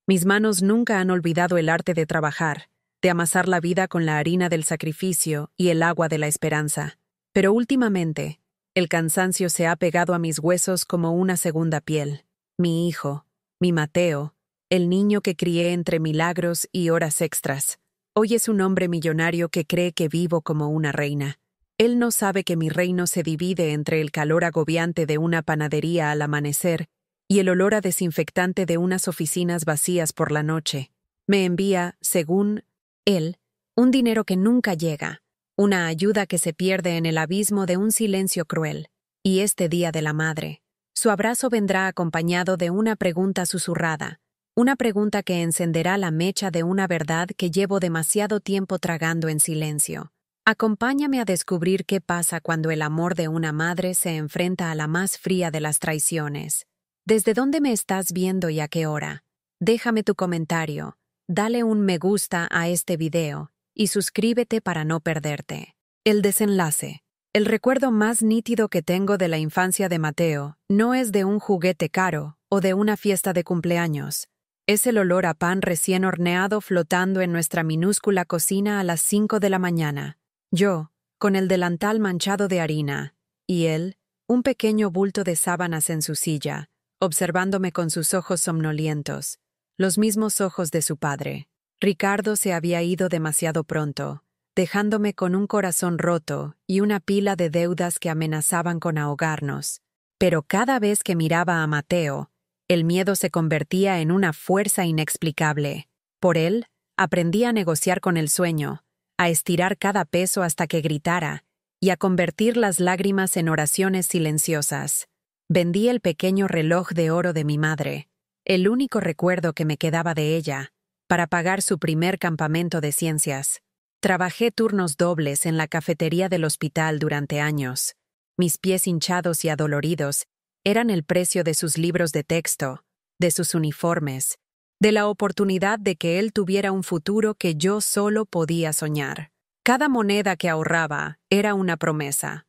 Mis manos nunca han olvidado el arte de trabajar, de amasar la vida con la harina del sacrificio y el agua de la esperanza. Pero últimamente, el cansancio se ha pegado a mis huesos como una segunda piel. Mi hijo, mi Mateo, el niño que crié entre milagros y horas extras, hoy es un hombre millonario que cree que vivo como una reina. Él no sabe que mi reino se divide entre el calor agobiante de una panadería al amanecer y el olor a desinfectante de unas oficinas vacías por la noche. Me envía, según él, un dinero que nunca llega, una ayuda que se pierde en el abismo de un silencio cruel. Y este Día de la Madre, su abrazo vendrá acompañado de una pregunta susurrada, una pregunta que encenderá la mecha de una verdad que llevo demasiado tiempo tragando en silencio. Acompáñame a descubrir qué pasa cuando el amor de una madre se enfrenta a la más fría de las traiciones. ¿Desde dónde me estás viendo y a qué hora? Déjame tu comentario, dale un me gusta a este video y suscríbete para no perderte. El desenlace. El recuerdo más nítido que tengo de la infancia de Mateo no es de un juguete caro o de una fiesta de cumpleaños. Es el olor a pan recién horneado flotando en nuestra minúscula cocina a las 5 de la mañana. Yo, con el delantal manchado de harina, y él, un pequeño bulto de sábanas en su silla, observándome con sus ojos somnolientos, los mismos ojos de su padre. Ricardo se había ido demasiado pronto, dejándome con un corazón roto y una pila de deudas que amenazaban con ahogarnos. Pero cada vez que miraba a Mateo, el miedo se convertía en una fuerza inexplicable. Por él, aprendí a negociar con el sueño, a estirar cada peso hasta que gritara, y a convertir las lágrimas en oraciones silenciosas. Vendí el pequeño reloj de oro de mi madre, el único recuerdo que me quedaba de ella, para pagar su primer campamento de ciencias. Trabajé turnos dobles en la cafetería del hospital durante años. Mis pies hinchados y adoloridos eran el precio de sus libros de texto, de sus uniformes, de la oportunidad de que él tuviera un futuro que yo solo podía soñar. Cada moneda que ahorraba era una promesa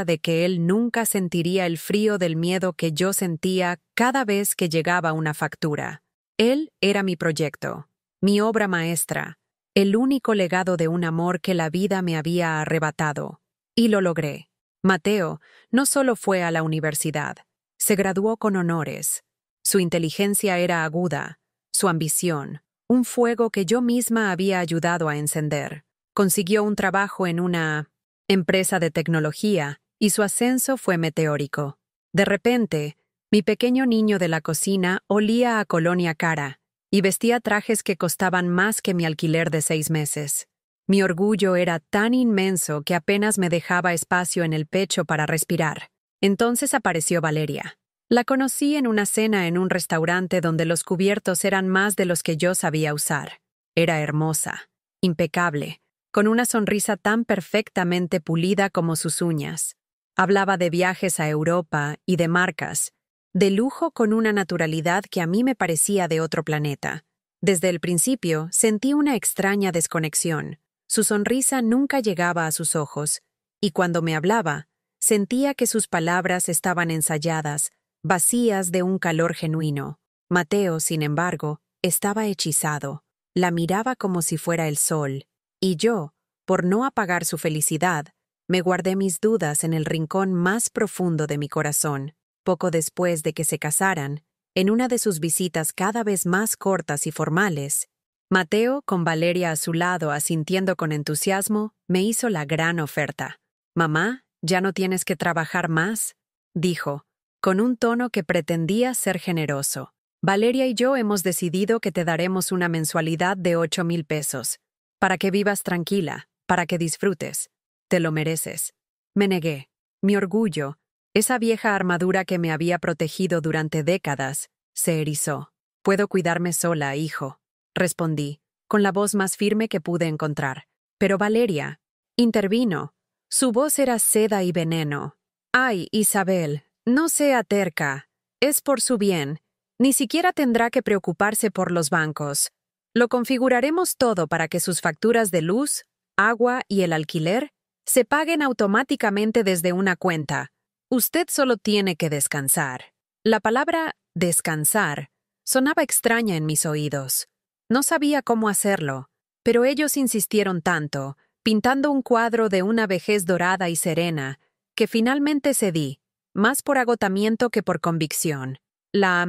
de que él nunca sentiría el frío del miedo que yo sentía cada vez que llegaba una factura. Él era mi proyecto, mi obra maestra, el único legado de un amor que la vida me había arrebatado. Y lo logré. Mateo no solo fue a la universidad, se graduó con honores. Su inteligencia era aguda, su ambición, un fuego que yo misma había ayudado a encender. Consiguió un trabajo en una empresa de tecnología y su ascenso fue meteórico. De repente, mi pequeño niño de la cocina olía a colonia cara y vestía trajes que costaban más que mi alquiler de 6 meses. Mi orgullo era tan inmenso que apenas me dejaba espacio en el pecho para respirar. Entonces apareció Valeria. La conocí en una cena en un restaurante donde los cubiertos eran más de los que yo sabía usar. Era hermosa, impecable, con una sonrisa tan perfectamente pulida como sus uñas. Hablaba de viajes a Europa y de marcas, de lujo con una naturalidad que a mí me parecía de otro planeta. Desde el principio sentí una extraña desconexión. Su sonrisa nunca llegaba a sus ojos, y cuando me hablaba, sentía que sus palabras estaban ensayadas, vacías de un calor genuino. Mateo, sin embargo, estaba hechizado. La miraba como si fuera el sol, y yo, por no apagar su felicidad, me guardé mis dudas en el rincón más profundo de mi corazón. Poco después de que se casaran, en una de sus visitas cada vez más cortas y formales, Mateo, con Valeria a su lado asintiendo con entusiasmo, me hizo la gran oferta. «Mamá, ¿ya no tienes que trabajar más?», dijo, con un tono que pretendía ser generoso. «Valeria y yo hemos decidido que te daremos una mensualidad de 8,000 pesos, para que vivas tranquila, para que disfrutes. Te lo mereces». Me negué. Mi orgullo, esa vieja armadura que me había protegido durante décadas, se erizó. «Puedo cuidarme sola, hijo», respondí, con la voz más firme que pude encontrar. Pero Valeria intervino. Su voz era seda y veneno. «Ay, Isabel, no sea terca. Es por su bien. Ni siquiera tendrá que preocuparse por los bancos. Lo configuraremos todo para que sus facturas de luz, agua y el alquiler se paguen automáticamente desde una cuenta. Usted solo tiene que descansar». La palabra «descansar» Sonaba extraña en mis oídos. No sabía cómo hacerlo, pero ellos insistieron tanto, pintando un cuadro de una vejez dorada y serena, que finalmente cedí, más por agotamiento que por convicción. La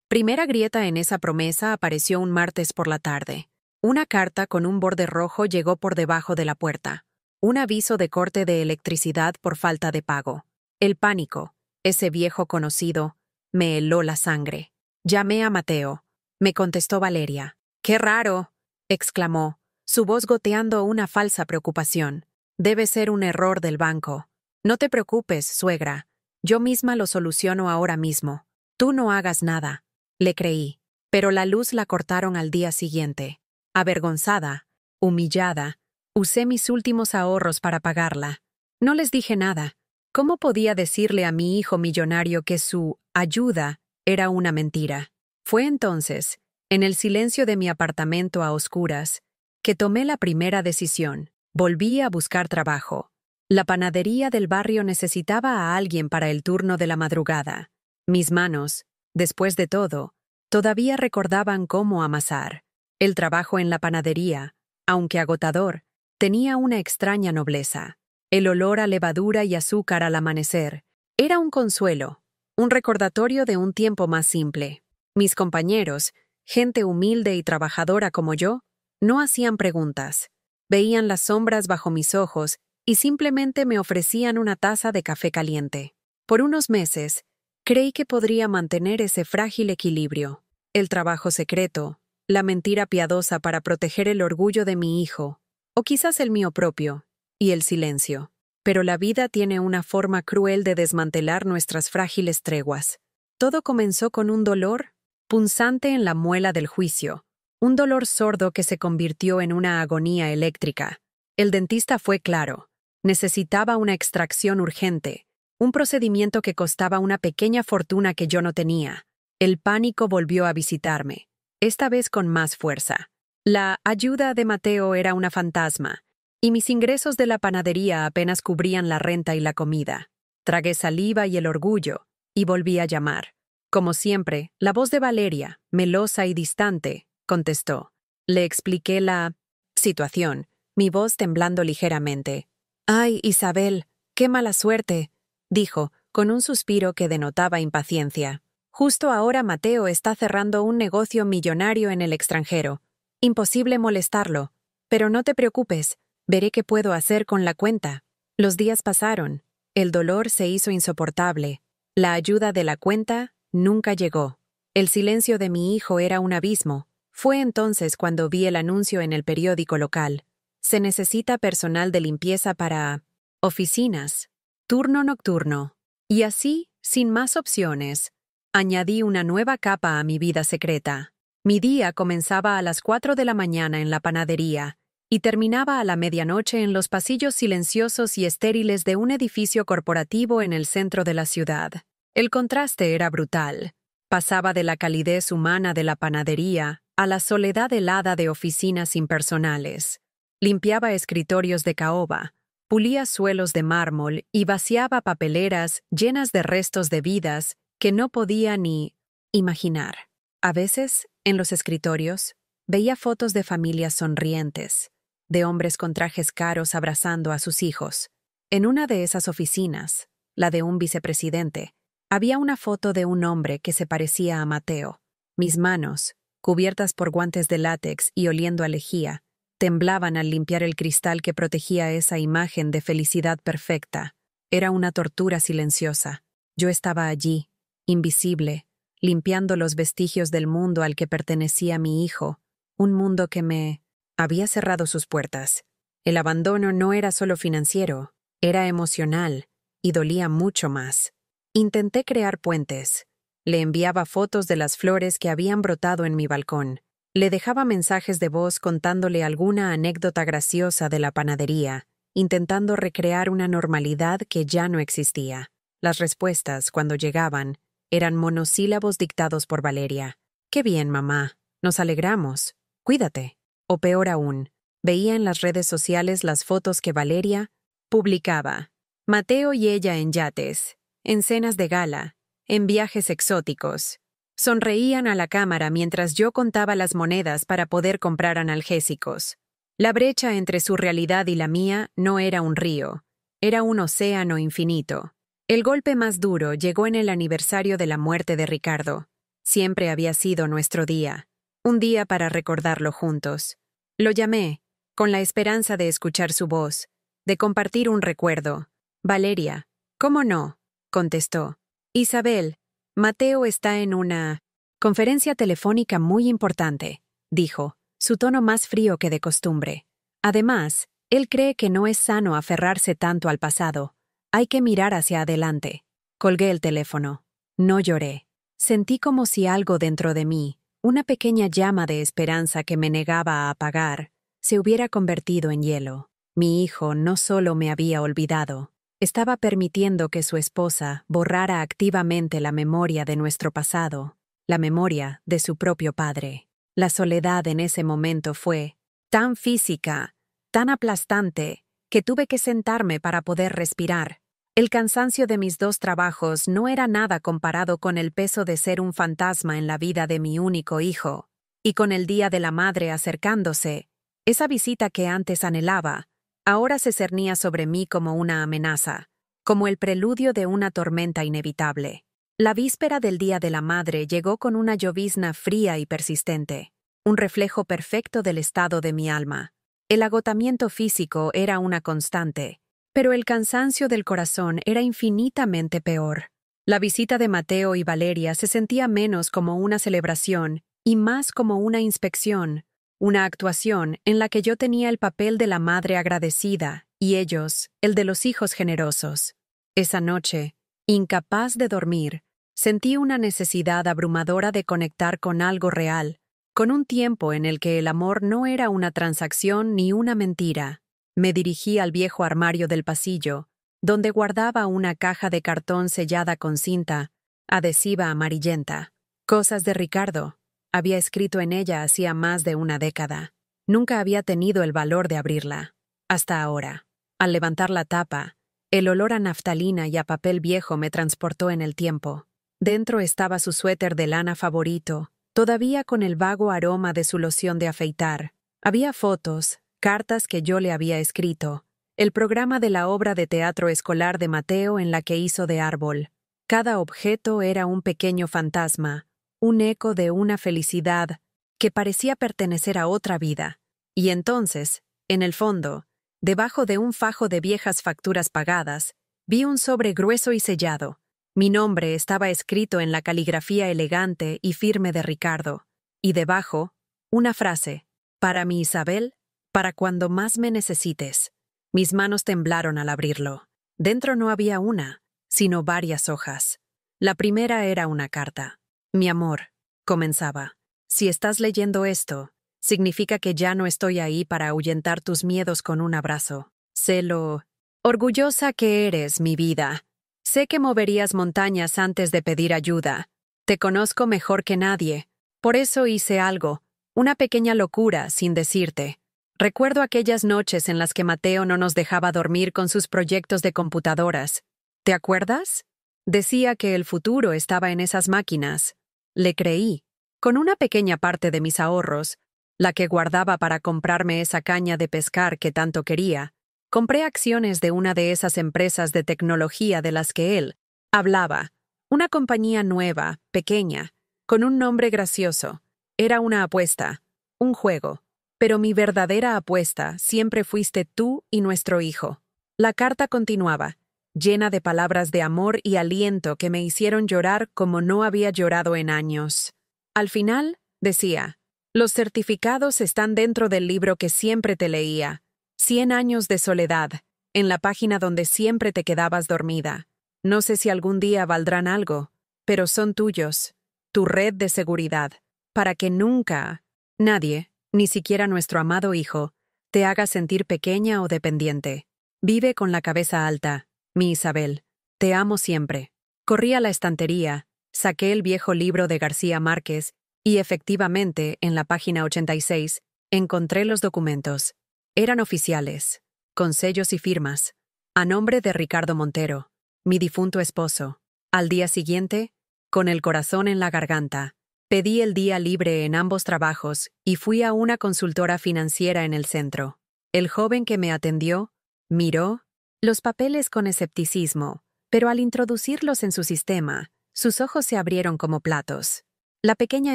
primera grieta en esa promesa apareció un martes por la tarde. Una carta con un borde rojo llegó por debajo de la puerta. Un aviso de corte de electricidad por falta de pago. El pánico, ese viejo conocido, me heló la sangre. Llamé a Mateo. Me contestó Valeria. ¡Qué raro!, exclamó, su voz goteando una falsa preocupación. Debe ser un error del banco. No te preocupes, suegra. Yo misma lo soluciono ahora mismo. Tú no hagas nada. Le creí. Pero la luz la cortaron al día siguiente. Avergonzada, humillada, usé mis últimos ahorros para pagarla. No les dije nada. ¿Cómo podía decirle a mi hijo millonario que su ayuda era una mentira? Fue entonces, en el silencio de mi apartamento a oscuras, que tomé la primera decisión. Volví a buscar trabajo. La panadería del barrio necesitaba a alguien para el turno de la madrugada. Mis manos, después de todo, todavía recordaban cómo amasar. El trabajo en la panadería, aunque agotador, tenía una extraña nobleza. El olor a levadura y azúcar al amanecer era un consuelo, un recordatorio de un tiempo más simple. Mis compañeros, gente humilde y trabajadora como yo, no hacían preguntas. Veían las sombras bajo mis ojos y simplemente me ofrecían una taza de café caliente. Por unos meses, creí que podría mantener ese frágil equilibrio. El trabajo secreto, la mentira piadosa para proteger el orgullo de mi hijo, o quizás el mío propio, y el silencio. Pero la vida tiene una forma cruel de desmantelar nuestras frágiles treguas. Todo comenzó con un dolor punzante en la muela del juicio, un dolor sordo que se convirtió en una agonía eléctrica. El dentista fue claro. Necesitaba una extracción urgente, un procedimiento que costaba una pequeña fortuna que yo no tenía. El pánico volvió a visitarme, esta vez con más fuerza. La ayuda de Mateo era una fantasma, y mis ingresos de la panadería apenas cubrían la renta y la comida. Tragué saliva y el orgullo, y volví a llamar. Como siempre, la voz de Valeria, melosa y distante, contestó. Le expliqué la situación, mi voz temblando ligeramente. «Ay, Isabel, qué mala suerte», dijo, con un suspiro que denotaba impaciencia. «Justo ahora Mateo está cerrando un negocio millonario en el extranjero. Imposible molestarlo. Pero no te preocupes, veré qué puedo hacer con la cuenta». Los días pasaron. El dolor se hizo insoportable. La ayuda de la cuenta nunca llegó. El silencio de mi hijo era un abismo. Fue entonces cuando vi el anuncio en el periódico local. Se necesita personal de limpieza para oficinas, turno nocturno. Y así, sin más opciones, añadí una nueva capa a mi vida secreta. Mi día comenzaba a las 4 de la mañana en la panadería y terminaba a la medianoche en los pasillos silenciosos y estériles de un edificio corporativo en el centro de la ciudad. El contraste era brutal. Pasaba de la calidez humana de la panadería a la soledad helada de oficinas impersonales. Limpiaba escritorios de caoba, pulía suelos de mármol y vaciaba papeleras llenas de restos de vidas que no podía ni imaginar. A veces, en los escritorios, veía fotos de familias sonrientes, de hombres con trajes caros abrazando a sus hijos. En una de esas oficinas, la de un vicepresidente, había una foto de un hombre que se parecía a Mateo. Mis manos, cubiertas por guantes de látex y oliendo a lejía, temblaban al limpiar el cristal que protegía esa imagen de felicidad perfecta. Era una tortura silenciosa. Yo estaba allí, invisible, limpiando los vestigios del mundo al que pertenecía mi hijo, un mundo que me había cerrado sus puertas. El abandono no era solo financiero, era emocional, y dolía mucho más. Intenté crear puentes. Le enviaba fotos de las flores que habían brotado en mi balcón. Le dejaba mensajes de voz contándole alguna anécdota graciosa de la panadería, intentando recrear una normalidad que ya no existía. Las respuestas, cuando llegaban, eran monosílabos dictados por Valeria. «Qué bien, mamá. Nos alegramos. Cuídate». O peor aún, veía en las redes sociales las fotos que Valeria publicaba. Mateo y ella en yates, en cenas de gala, en viajes exóticos. Sonreían a la cámara mientras yo contaba las monedas para poder comprar analgésicos. La brecha entre su realidad y la mía no era un río, era un océano infinito. El golpe más duro llegó en el aniversario de la muerte de Ricardo. Siempre había sido nuestro día, un día para recordarlo juntos. Lo llamé, con la esperanza de escuchar su voz, de compartir un recuerdo. Valeria, ¿cómo no?, contestó. Isabel, Mateo está en una conferencia telefónica muy importante, dijo, su tono más frío que de costumbre. Además, él cree que no es sano aferrarse tanto al pasado. Hay que mirar hacia adelante. Colgué el teléfono. No lloré. Sentí como si algo dentro de mí, una pequeña llama de esperanza que me negaba a apagar, se hubiera convertido en hielo. Mi hijo no solo me había olvidado, estaba permitiendo que su esposa borrara activamente la memoria de nuestro pasado, la memoria de su propio padre. La soledad en ese momento fue tan física, tan aplastante, que tuve que sentarme para poder respirar. El cansancio de mis 2 trabajos no era nada comparado con el peso de ser un fantasma en la vida de mi único hijo. Y con el Día de la Madre acercándose, esa visita que antes anhelaba, ahora se cernía sobre mí como una amenaza, como el preludio de una tormenta inevitable. La víspera del Día de la Madre llegó con una llovizna fría y persistente, un reflejo perfecto del estado de mi alma. El agotamiento físico era una constante, pero el cansancio del corazón era infinitamente peor. La visita de Mateo y Valeria se sentía menos como una celebración y más como una inspección, una actuación en la que yo tenía el papel de la madre agradecida y ellos, el de los hijos generosos. Esa noche, incapaz de dormir, sentí una necesidad abrumadora de conectar con algo real, con un tiempo en el que el amor no era una transacción ni una mentira. Me dirigí al viejo armario del pasillo, donde guardaba una caja de cartón sellada con cinta, adhesiva amarillenta. Cosas de Ricardo. Había escrito en ella hacía más de una década. Nunca había tenido el valor de abrirla. Hasta ahora. Al levantar la tapa, el olor a naftalina y a papel viejo me transportó en el tiempo. Dentro estaba su suéter de lana favorito, todavía con el vago aroma de su loción de afeitar. Había fotos, cartas que yo le había escrito, el programa de la obra de teatro escolar de Mateo en la que hizo de árbol. Cada objeto era un pequeño fantasma, un eco de una felicidad que parecía pertenecer a otra vida. Y entonces, en el fondo, debajo de un fajo de viejas facturas pagadas, vi un sobre grueso y sellado. Mi nombre estaba escrito en la caligrafía elegante y firme de Ricardo, y debajo, una frase: «Para mi Isabel, para cuando más me necesites». Mis manos temblaron al abrirlo. Dentro no había una, sino varias hojas. La primera era una carta. «Mi amor», comenzaba, «si estás leyendo esto, significa que ya no estoy ahí para ahuyentar tus miedos con un abrazo. Sé lo orgullosa que eres, mi vida. Sé que moverías montañas antes de pedir ayuda. Te conozco mejor que nadie. Por eso hice algo, una pequeña locura, sin decirte. Recuerdo aquellas noches en las que Mateo no nos dejaba dormir con sus proyectos de computadoras. ¿Te acuerdas? Decía que el futuro estaba en esas máquinas. Le creí. Con una pequeña parte de mis ahorros, la que guardaba para comprarme esa caña de pescar que tanto quería, compré acciones de una de esas empresas de tecnología de las que él hablaba. Una compañía nueva, pequeña, con un nombre gracioso. Era una apuesta, un juego. Pero mi verdadera apuesta siempre fuiste tú y nuestro hijo. La carta continuaba, llena de palabras de amor y aliento que me hicieron llorar como no había llorado en años. Al final, decía, los certificados están dentro del libro que siempre te leía, 100 años de soledad, en la página donde siempre te quedabas dormida. No sé si algún día valdrán algo, pero son tuyos, tu red de seguridad, para que nunca, nadie, ni siquiera nuestro amado hijo, te haga sentir pequeña o dependiente. Vive con la cabeza alta, mi Isabel. Te amo siempre. Corrí a la estantería, saqué el viejo libro de García Márquez y efectivamente, en la página 86, encontré los documentos. Eran oficiales, con sellos y firmas, a nombre de Ricardo Montero, mi difunto esposo. Al día siguiente, con el corazón en la garganta. Pedí el día libre en ambos trabajos y fui a una consultora financiera en el centro. El joven que me atendió miró los papeles con escepticismo, pero al introducirlos en su sistema, sus ojos se abrieron como platos. La pequeña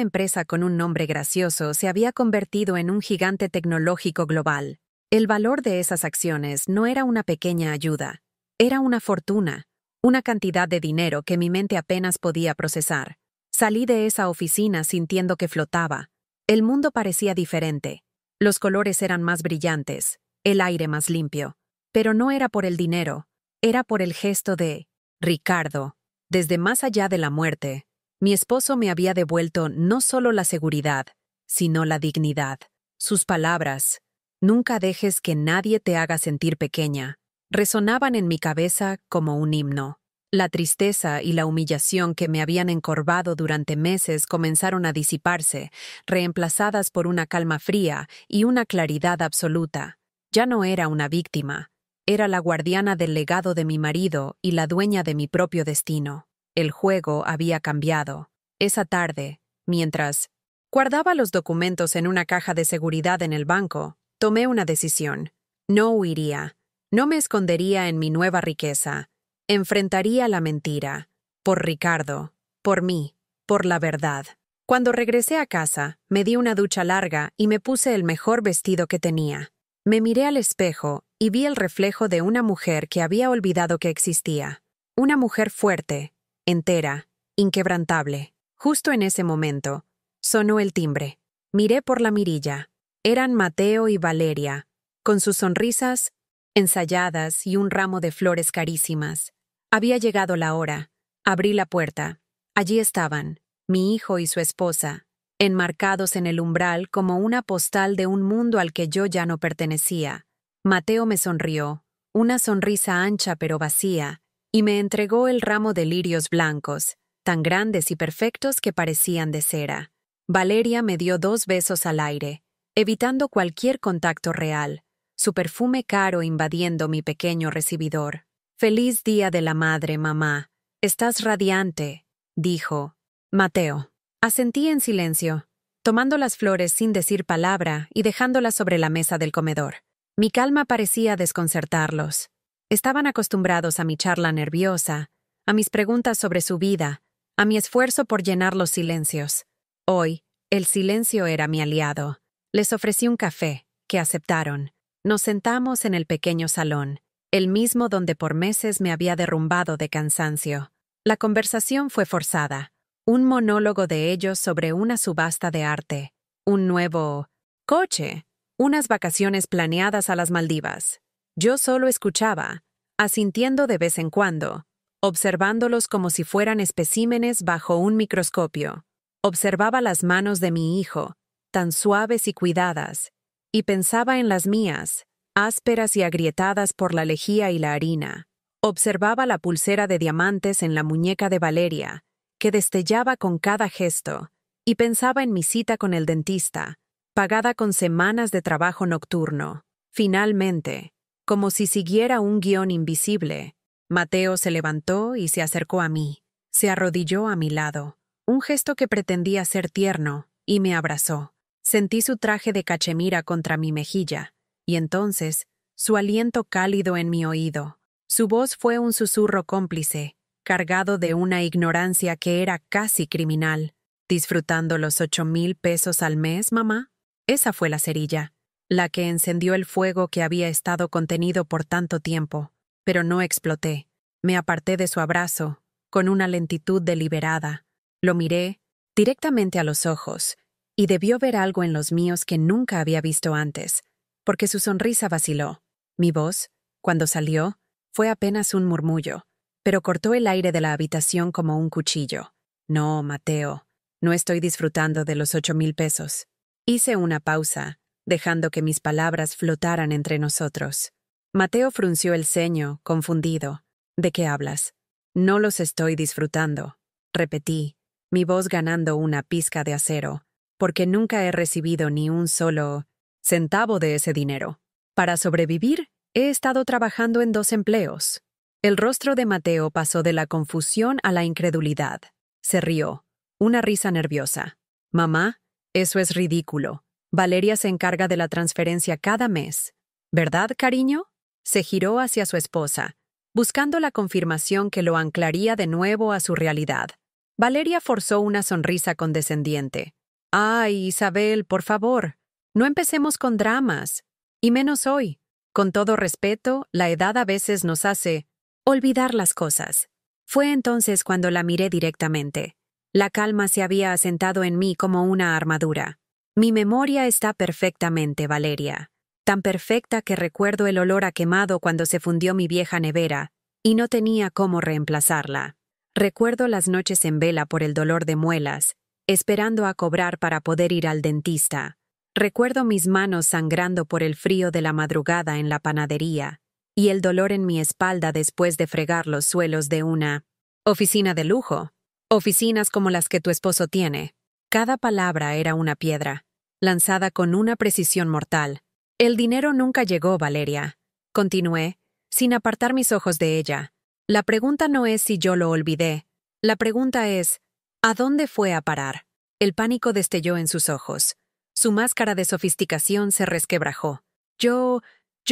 empresa con un nombre gracioso se había convertido en un gigante tecnológico global. El valor de esas acciones no era una pequeña ayuda, era una fortuna, una cantidad de dinero que mi mente apenas podía procesar. Salí de esa oficina sintiendo que flotaba. El mundo parecía diferente. Los colores eran más brillantes, el aire más limpio. Pero no era por el dinero, era por el gesto de Ricardo. Desde más allá de la muerte, mi esposo me había devuelto no solo la seguridad, sino la dignidad. Sus palabras, nunca dejes que nadie te haga sentir pequeña, resonaban en mi cabeza como un himno. La tristeza y la humillación que me habían encorvado durante meses comenzaron a disiparse, reemplazadas por una calma fría y una claridad absoluta. Ya no era una víctima, era la guardiana del legado de mi marido y la dueña de mi propio destino. El juego había cambiado. Esa tarde, mientras guardaba los documentos en una caja de seguridad en el banco, tomé una decisión. No huiría, no me escondería en mi nueva riqueza. Enfrentaría la mentira. Por Ricardo, por mí, por la verdad. Cuando regresé a casa, me di una ducha larga y me puse el mejor vestido que tenía. Me miré al espejo y vi el reflejo de una mujer que había olvidado que existía. Una mujer fuerte, entera, inquebrantable. Justo en ese momento, sonó el timbre. Miré por la mirilla. Eran Mateo y Valeria, con sus sonrisas ensayadas y un ramo de flores carísimas. Había llegado la hora. Abrí la puerta. Allí estaban, mi hijo y su esposa, enmarcados en el umbral como una postal de un mundo al que yo ya no pertenecía. Mateo me sonrió, una sonrisa ancha pero vacía, y me entregó el ramo de lirios blancos, tan grandes y perfectos que parecían de cera. Valeria me dio 2 besos al aire, evitando cualquier contacto real, su perfume caro invadiendo mi pequeño recibidor. «Feliz Día de la Madre, mamá. Estás radiante», dijo. Mateo. Asentí en silencio, tomando las flores sin decir palabra y dejándolas sobre la mesa del comedor. Mi calma parecía desconcertarlos. Estaban acostumbrados a mi charla nerviosa, a mis preguntas sobre su vida, a mi esfuerzo por llenar los silencios. Hoy, el silencio era mi aliado. Les ofrecí un café, que aceptaron. Nos sentamos en el pequeño salón, el mismo donde por meses me había derrumbado de cansancio. La conversación fue forzada, un monólogo de ellos sobre una subasta de arte, un nuevo coche, unas vacaciones planeadas a las Maldivas. Yo solo escuchaba, asintiendo de vez en cuando, observándolos como si fueran especímenes bajo un microscopio. Observaba las manos de mi hijo, tan suaves y cuidadas, y pensaba en las mías, ásperas y agrietadas por la lejía y la harina. Observaba la pulsera de diamantes en la muñeca de Valeria, que destellaba con cada gesto, y pensaba en mi cita con el dentista, pagada con semanas de trabajo nocturno. Finalmente, como si siguiera un guión invisible, Mateo se levantó y se acercó a mí. Se arrodilló a mi lado, un gesto que pretendía ser tierno, y me abrazó. Sentí su traje de cachemira contra mi mejilla, y entonces, su aliento cálido en mi oído. Su voz fue un susurro cómplice, cargado de una ignorancia que era casi criminal. ¿Disfrutando los 8,000 pesos al mes, mamá? Esa fue la cerilla, la que encendió el fuego que había estado contenido por tanto tiempo. Pero no exploté. Me aparté de su abrazo, con una lentitud deliberada. Lo miré directamente a los ojos, y debió ver algo en los míos que nunca había visto antes, porque su sonrisa vaciló. Mi voz, cuando salió, fue apenas un murmullo, pero cortó el aire de la habitación como un cuchillo. No, Mateo, no estoy disfrutando de los 8,000 pesos. Hice una pausa, dejando que mis palabras flotaran entre nosotros. Mateo frunció el ceño, confundido. ¿De qué hablas? No los estoy disfrutando, repetí, mi voz ganando una pizca de acero, porque nunca he recibido ni un solo centavo de ese dinero. Para sobrevivir, he estado trabajando en 2 empleos. El rostro de Mateo pasó de la confusión a la incredulidad. Se rió. Una risa nerviosa. Mamá, eso es ridículo. Valeria se encarga de la transferencia cada mes. ¿Verdad, cariño? Se giró hacia su esposa, buscando la confirmación que lo anclaría de nuevo a su realidad. Valeria forzó una sonrisa condescendiente. «Ay, Isabel, por favor, no empecemos con dramas. Y menos hoy. Con todo respeto, la edad a veces nos hace olvidar las cosas». Fue entonces cuando la miré directamente. La calma se había asentado en mí como una armadura. «Mi memoria está perfectamente, Valeria. Tan perfecta que recuerdo el olor a quemado cuando se fundió mi vieja nevera, y no tenía cómo reemplazarla. Recuerdo las noches en vela por el dolor de muelas, esperando a cobrar para poder ir al dentista. Recuerdo mis manos sangrando por el frío de la madrugada en la panadería, y el dolor en mi espalda después de fregar los suelos de una oficina de lujo. Oficinas como las que tu esposo tiene». Cada palabra era una piedra, lanzada con una precisión mortal. «El dinero nunca llegó, Valeria», continué, sin apartar mis ojos de ella. «La pregunta no es si yo lo olvidé. La pregunta es, ¿a dónde fue a parar?». El pánico destelló en sus ojos. Su máscara de sofisticación se resquebrajó. Yo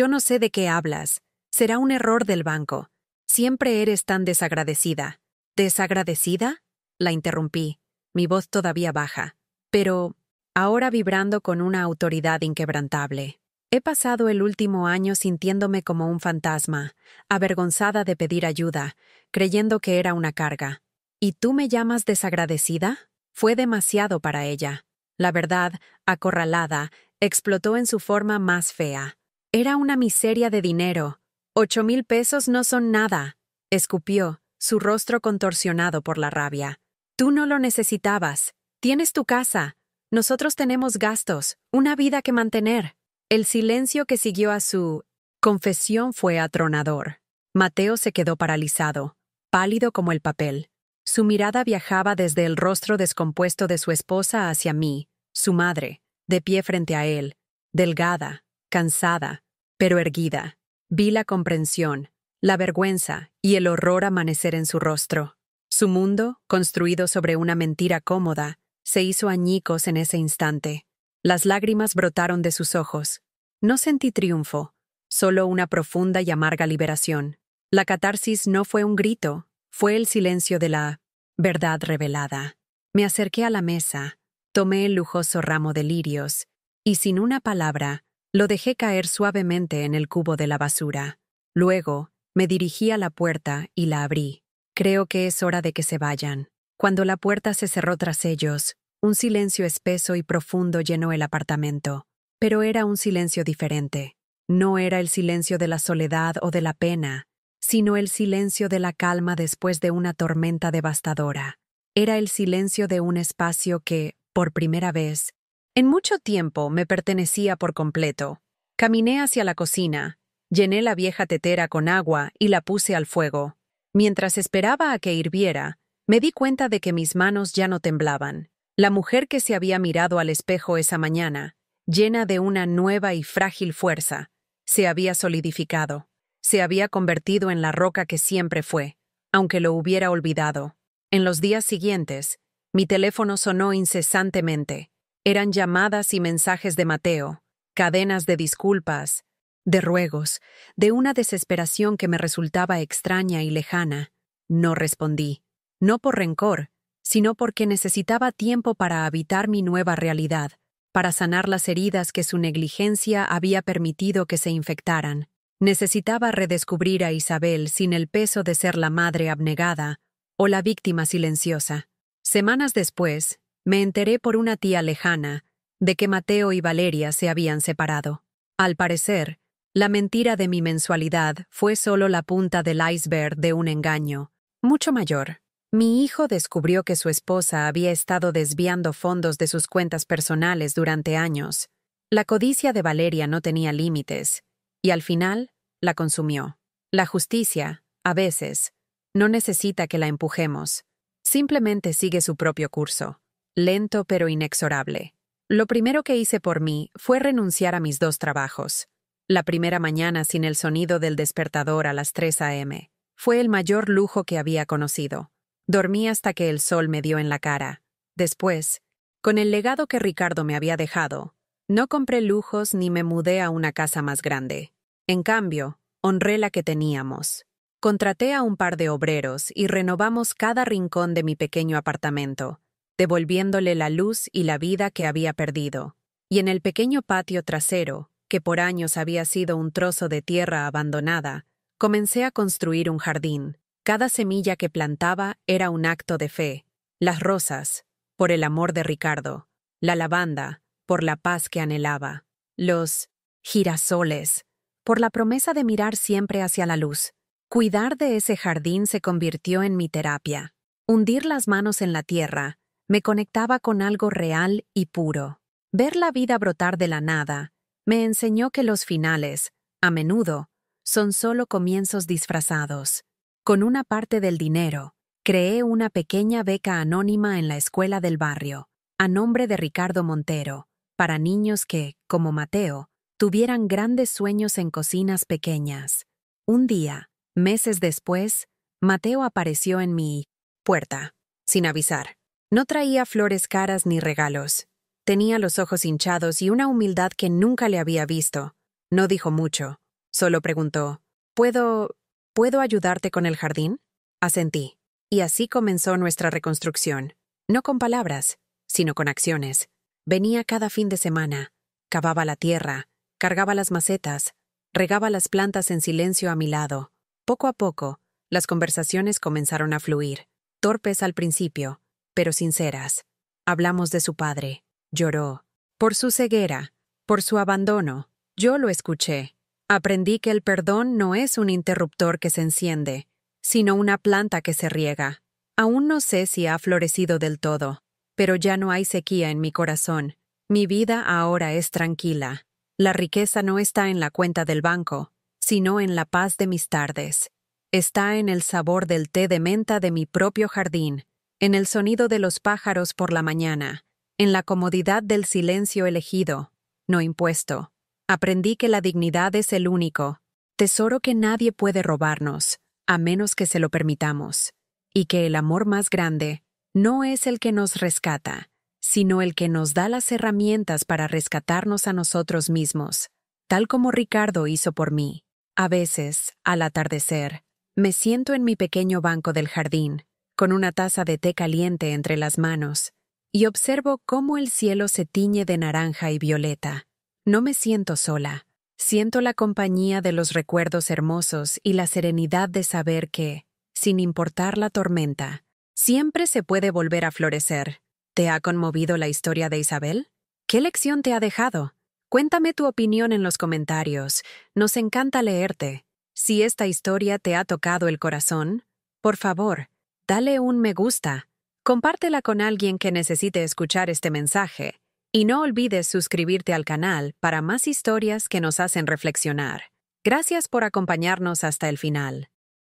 no sé de qué hablas. Será un error del banco. Siempre eres tan desagradecida». «¿Desagradecida?», la interrumpí, mi voz todavía baja, pero ahora vibrando con una autoridad inquebrantable. «He pasado el último año sintiéndome como un fantasma, avergonzada de pedir ayuda, creyendo que era una carga. ¿Y tú me llamas desagradecida?». Fue demasiado para ella. La verdad, acorralada, explotó en su forma más fea. «Era una miseria de dinero. 8,000 pesos no son nada», escupió, su rostro contorsionado por la rabia. «Tú no lo necesitabas. Tienes tu casa. Nosotros tenemos gastos, una vida que mantener». El silencio que siguió a su confesión fue atronador. Mateo se quedó paralizado, pálido como el papel. Su mirada viajaba desde el rostro descompuesto de su esposa hacia mí, su madre, de pie frente a él, delgada, cansada, pero erguida. Vi la comprensión, la vergüenza y el horror amanecer en su rostro. Su mundo, construido sobre una mentira cómoda, se hizo añicos en ese instante. Las lágrimas brotaron de sus ojos. No sentí triunfo, solo una profunda y amarga liberación. La catarsis no fue un grito, fue el silencio de la verdad revelada. Me acerqué a la mesa, tomé el lujoso ramo de lirios, y sin una palabra, lo dejé caer suavemente en el cubo de la basura. Luego, me dirigí a la puerta y la abrí. «Creo que es hora de que se vayan». Cuando la puerta se cerró tras ellos, un silencio espeso y profundo llenó el apartamento. Pero era un silencio diferente. No era el silencio de la soledad o de la pena, sino el silencio de la calma después de una tormenta devastadora. Era el silencio de un espacio que, por primera vez, en mucho tiempo me pertenecía por completo. Caminé hacia la cocina, llené la vieja tetera con agua y la puse al fuego. Mientras esperaba a que hirviera, me di cuenta de que mis manos ya no temblaban. La mujer que se había mirado al espejo esa mañana, llena de una nueva y frágil fuerza, se había solidificado. Se había convertido en la roca que siempre fue, aunque lo hubiera olvidado. En los días siguientes, mi teléfono sonó incesantemente. Eran llamadas y mensajes de Mateo, cadenas de disculpas, de ruegos, de una desesperación que me resultaba extraña y lejana. No respondí, no por rencor, sino porque necesitaba tiempo para habitar mi nueva realidad, para sanar las heridas que su negligencia había permitido que se infectaran. Necesitaba redescubrir a Isabel sin el peso de ser la madre abnegada o la víctima silenciosa. Semanas después, me enteré por una tía lejana de que Mateo y Valeria se habían separado. Al parecer, la mentira de mi mensualidad fue solo la punta del iceberg de un engaño, mucho mayor. Mi hijo descubrió que su esposa había estado desviando fondos de sus cuentas personales durante años. La codicia de Valeria no tenía límites, y al final, la consumió. La justicia, a veces, no necesita que la empujemos. Simplemente sigue su propio curso, lento pero inexorable. Lo primero que hice por mí fue renunciar a mis 2 trabajos. La primera mañana sin el sonido del despertador a las 3 a.m. fue el mayor lujo que había conocido. Dormí hasta que el sol me dio en la cara. Después, con el legado que Ricardo me había dejado, no compré lujos ni me mudé a una casa más grande. En cambio, honré la que teníamos. Contraté a un par de obreros y renovamos cada rincón de mi pequeño apartamento, devolviéndole la luz y la vida que había perdido. Y en el pequeño patio trasero, que por años había sido un trozo de tierra abandonada, comencé a construir un jardín. Cada semilla que plantaba era un acto de fe. Las rosas, por el amor de Ricardo. La lavanda, por la paz que anhelaba. Los girasoles, por la promesa de mirar siempre hacia la luz. Cuidar de ese jardín se convirtió en mi terapia. Hundir las manos en la tierra me conectaba con algo real y puro. Ver la vida brotar de la nada me enseñó que los finales, a menudo, son solo comienzos disfrazados. Con una parte del dinero, creé una pequeña beca anónima en la escuela del barrio, a nombre de Ricardo Montero, para niños que, como Mateo, tuvieran grandes sueños en cocinas pequeñas. Un día, meses después, Mateo apareció en mi puerta, sin avisar. No traía flores caras ni regalos. Tenía los ojos hinchados y una humildad que nunca le había visto. No dijo mucho, solo preguntó, ¿Puedo ayudarte con el jardín? Asentí. Y así comenzó nuestra reconstrucción. No con palabras, sino con acciones. Venía cada fin de semana, cavaba la tierra, cargaba las macetas, regaba las plantas en silencio a mi lado. Poco a poco, las conversaciones comenzaron a fluir, torpes al principio, pero sinceras. Hablamos de su padre. Lloró. Por su ceguera, por su abandono. Yo lo escuché. Aprendí que el perdón no es un interruptor que se enciende, sino una planta que se riega. Aún no sé si ha florecido del todo, pero ya no hay sequía en mi corazón. Mi vida ahora es tranquila. La riqueza no está en la cuenta del banco, sino en la paz de mis tardes. Está en el sabor del té de menta de mi propio jardín, en el sonido de los pájaros por la mañana, en la comodidad del silencio elegido, no impuesto. Aprendí que la dignidad es el único tesoro que nadie puede robarnos, a menos que se lo permitamos, y que el amor más grande no es el que nos rescata, sino el que nos da las herramientas para rescatarnos a nosotros mismos, tal como Ricardo hizo por mí. A veces, al atardecer, me siento en mi pequeño banco del jardín, con una taza de té caliente entre las manos, y observo cómo el cielo se tiñe de naranja y violeta. No me siento sola. Siento la compañía de los recuerdos hermosos y la serenidad de saber que, sin importar la tormenta, siempre se puede volver a florecer. ¿Te ha conmovido la historia de Isabel? ¿Qué lección te ha dejado? Cuéntame tu opinión en los comentarios. Nos encanta leerte. Si esta historia te ha tocado el corazón, por favor, dale un me gusta. Compártela con alguien que necesite escuchar este mensaje. Y no olvides suscribirte al canal para más historias que nos hacen reflexionar. Gracias por acompañarnos hasta el final.